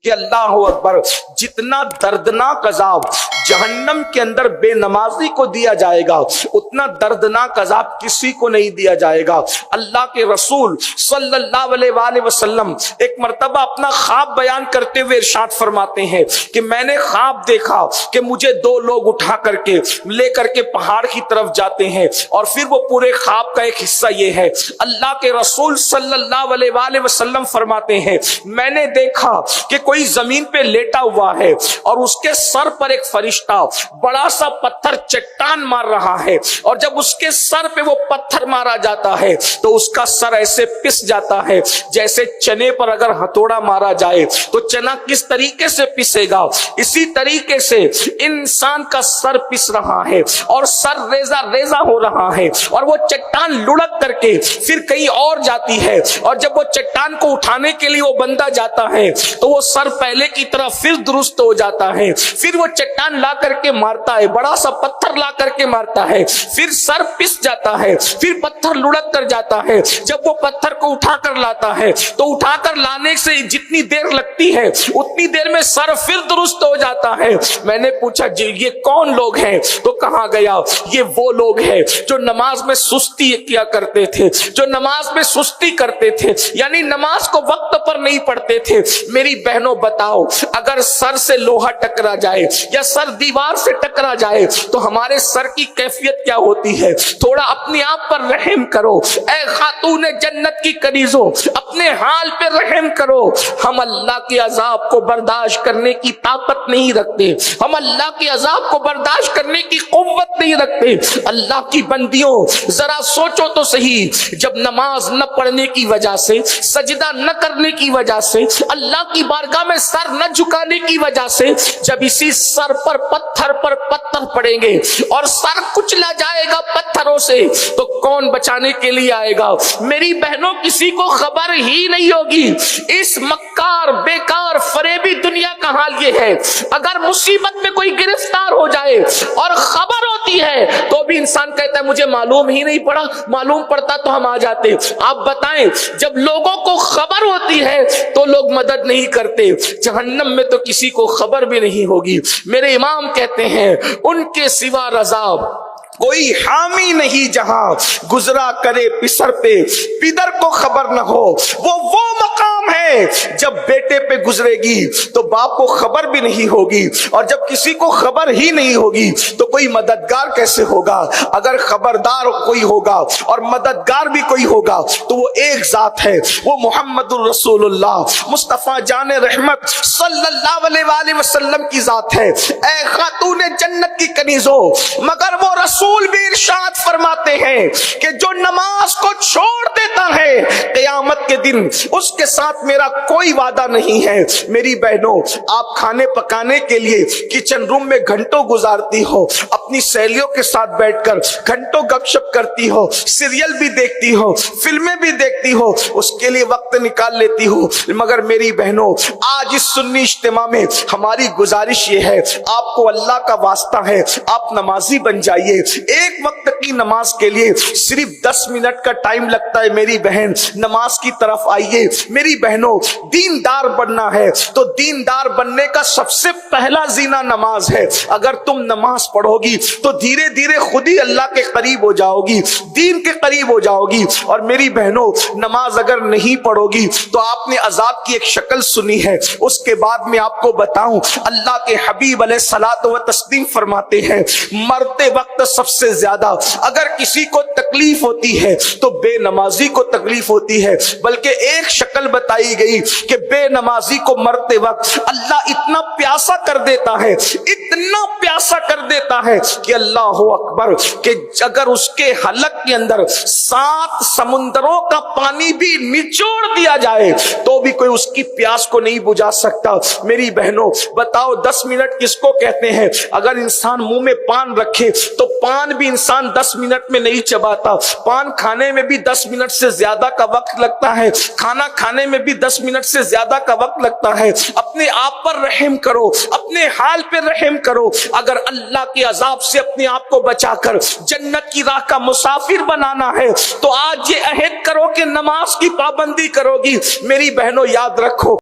کہ اللہ اکبر، جتنا دردناک عذاب جہنم کے اندر بے نمازی کو دیا جائے گا اتنا دردناک عذاب کسی کو نہیں دیا جائے گا۔ اللہ کے رسول صلی اللہ علیہ وآلہ وسلم ایک مرتبہ اپنا خواب بیان کرتے ہوئے ارشاد فرماتے ہیں کہ میں نے خواب دیکھا کہ مجھے دو لوگ اٹھا کر کے لے کر کے پہاڑ کی طرف جاتے ہیں، اور پھر وہ پورے خواب کا ایک حصہ یہ ہے، اللہ کے رسول صلی اللہ علیہ وآلہ وسلم فرماتے ہیں میں نے دیکھا کہ کوئی زمین پہ لیٹا ہوا ہے اور اس کے سر پر ایک فرشتہ بڑا سا پتھر چٹان مار رہا ہے، اور جب اس کے سر پہ وہ پتھر مارا جاتا ہے تو اس کا سر ایسے پس جاتا ہے جیسے چنے پر اگر ہتھوڑا مارا جائے تو چنا کس طریقے سے پسے گا، اسی طریقے سے انسان کا سر پس رہا ہے اور سر ریزہ ریزہ ہو رہا ہے، اور وہ چٹان لڑک کر کے پھر کہیں اور جاتی ہے، اور جب وہ چٹان کو اٹھانے کے لیے وہ بندہ جاتا ہے تو وہ سر پہلے کی طرح پھر درست ہو جاتا ہے، پھر وہ چٹان لا کر کے مارتا ہے، بڑا سا پتھر لا کر کے مارتا ہے، پھر سر پس جاتا ہے، پھر پتھر لڑک کر جاتا ہے، جب وہ پتھر کو اٹھا کر لاتا ہے تو اٹھا کر لانے سے جتنی دیر لگتی ہے اتنی دیر میں سر پھر درست ہو جاتا ہے۔ میں نے پوچھا جی یہ کون لوگ ہیں؟ تو کہا گیا یہ وہ لوگ ہیں جو نماز میں سستی کیا کرتے تھے، جو نماز میں سستی کرتے تھے، یعنی نماز کو وقت پر نہیں پڑھتے تھے۔ میری بہنوں بتاؤ، اگر سر سے لوہا ٹکرا جائے یا سر دیوار سے ٹکرا جائے تو ہمارے سر کی کیفیت کیا ہوتی ہے؟ تھوڑا اپنے آپ پر رحم کرو، اے خاتون جنت کی کنیزوں، اپنے حال پہ رحم کرو۔ ہم اللہ کے عذاب کو برداشت کرنے کی طاقت نہیں رکھتے، ہم اللہ کے عذاب کو برداشت کرنے کی قوت نہیں رکھتے۔ اللہ کی بندیوں ذرا سوچو تو صحیح، جب نماز نہ پڑھنے کی وجہ سے، سجدہ نہ کرنے کی وجہ سے، اللہ کی بارگاہ میں سر نہ جھکانے کی وجہ سے، جب اسی سر پر پتھر پڑیں گے اور سر کچلا جائے گا پتھروں سے تو کون بچانے کے لیے آئے گا؟ میری بہنوں کسی کو خبر ہی نہیں ہوگی۔ اس مکار بیکار فریبی دنیا کا حال یہ ہے، اگر مصیبت میں کوئی گرفتار ہو جائے اور خبر ہوتی ہے تو بھی انسان کہتا ہے مجھے معلوم ہی نہیں پڑا، معلوم پڑتا تو ہم آ جاتے۔ آپ بتائیں جب لوگوں کو خبر ہوتی ہے تو لوگ مدد نہیں کرتے، جہنم میں تو کسی کو خبر بھی نہیں ہوگی۔ میرے امام کہتے ہیں ان کے سوا رضا کوئی حامی نہیں، جہاں گزرا کرے پسر پہ پدر کو خبر نہ ہو۔ وہ مقام ہے جب بیٹے پہ گزرے گی تو باپ کو خبر بھی نہیں ہوگی، اور جب کسی کو خبر ہی نہیں ہوگی تو کوئی مددگار کیسے ہوگا؟ اگر خبردار کوئی ہوگا اور مددگار بھی کوئی ہوگا تو وہ ایک ذات ہے، وہ محمد الرسول اللہ مصطفیٰ جان رحمت صلی اللہ علیہ وآلہ وسلم کی ذات ہے۔ اے خاتون جنت کی کنیزوں، مگر وہ رسول بھی ارشاد فرماتے ہیں کہ جو نماز کو چھوڑ دیتا ہے قیامت کے دن اس کے ساتھ میرا کوئی وعدہ نہیں ہے۔ میری بہنوں، آپ کھانے پکانے کے لیے کچن روم میں گھنٹوں گزارتی ہو، اپنی سہیلیوں کے ساتھ بیٹھ کر گھنٹوں گپ شپ کرتی ہو، سیریل بھی دیکھتی ہو، فلمیں بھی دیکھتی ہو، اس کے لیے وقت نکال لیتی ہو، مگر میری بہنوں آج اس سنی اجتماع میں ہماری گزارش یہ ہے، آپ کو اللہ کا واسطہ ہے آپ نمازی بن جائیے۔ ایک وقت کی نماز کے لیے صرف 10 منٹ کا ٹائم لگتا ہے۔ میری بہن نماز کی طرف آئیے۔ میری بہنوں دیندار بننا ہے تو دیندار بننے کا سب سے پہلا زینہ نماز ہے۔ اگر تم نماز پڑھو گی تو دھیرے دھیرے خود ہی اللہ کے قریب ہو جاؤ گی، دین کے قریب ہو جاؤ گی۔ اور میری بہنوں نماز اگر نہیں پڑھو گی تو آپ نے عذاب کی ایک شکل سنی ہے، اس کے بعد میں آپ کو بتاؤں اللہ کے حبیب علیہ الصلوۃ والتسلیم فرماتے ہیں مرتے وقت سب سے زیادہ اگر کسی کو تکلیف ہوتی ہے تو بے نمازی کو تکلیف ہوتی ہے، بلکہ ایک شکل بتائی گئی کہ بے نمازی کو مرتے وقت اللہ اتنا پیاسا کر دیتا ہے، اتنا پیاسا کر دیتا ہے کہ اللہ اکبر، کہ اگر اس کے حلق کے اندر 7 سمندروں کا پانی بھی نچوڑ دیا جائے تو بھی کوئی اس کی پیاس کو نہیں بجھا سکتا۔ میری بہنوں بتاؤ 10 منٹ کس کو کہتے ہیں؟ اگر انسان منہ میں پان رکھے تو پان بھی انسان 10 منٹ میں نہیں چباتا، پان کھانے میں بھی 10 منٹ سے زیادہ کا وقت لگتا ہے، کھانا کھانے میں بھی 10 منٹ سے زیادہ کا وقت لگتا ہے۔ اپنے آپ پر رحم کرو، اپنے حال پہ رحم کرو۔ اگر اللہ کے عذاب سے اپنے آپ کو بچا کر جنت کی راہ کا مسافر بنانا ہے تو آج یہ عہد کرو کہ نماز کی پابندی کرو گی۔ میری بہنوں یاد رکھو